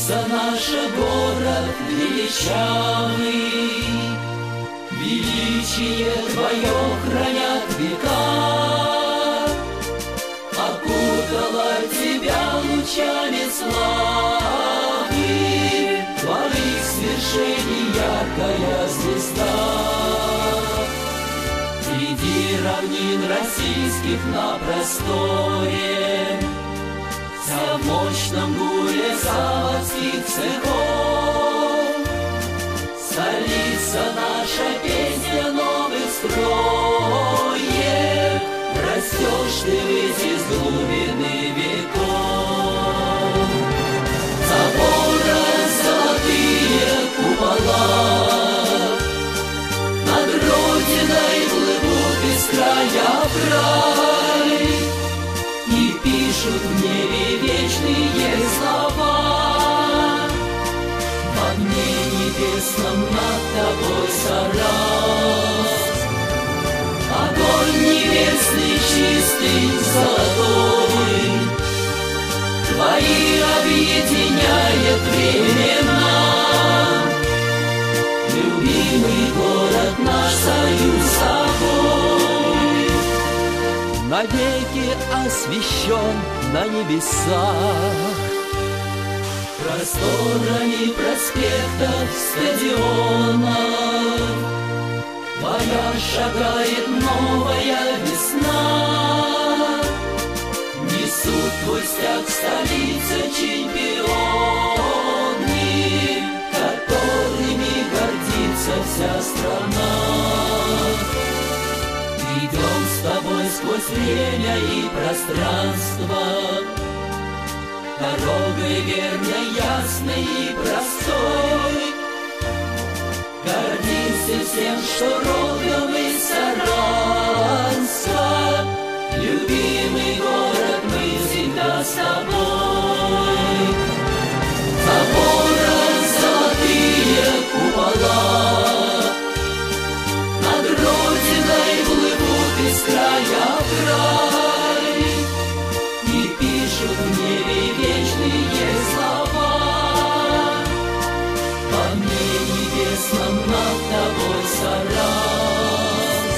Столица наша, город величавый, величие твое хранят века. Окутала тебя лучами славы, твоих свершений яркая звезда. Среди равнин российских на просторе, вся в мощном гуле заводских цехов. Столица наша, песня новых строек, растешь ты ввысь из глубины веков. Забора золотые купола, над родиной плывут из края в край и пишут в небе вечные слова. В огне небесном над тобой Сарас, огонь небесный, чистый, золотой, твои объединяет времена. Любимый город наш, союз с тобой навеки освящен на небесах. Просторами проспектов, стадионов твоя шагает новая весна. Несут твой стяг столицы чемпионы, которыми гордится вся страна. Идем с тобой сквозь время и пространство, дорогой верной, ясной и простой. Гордимся всем, что родом из Саранска. Любимый город, мы всегда с тобой. Забора золотые купола, над родиной плывут из края в край и пишут в небе вечные слова. В огне небесном над тобой Сарас,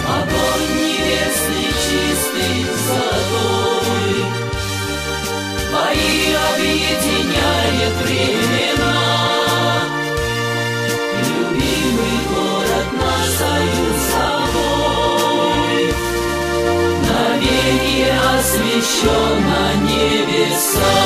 огонь небесный, чистый, золотой, твои объединяет времена. Любимый город наш, союз с тобой навеки освящен на небесах.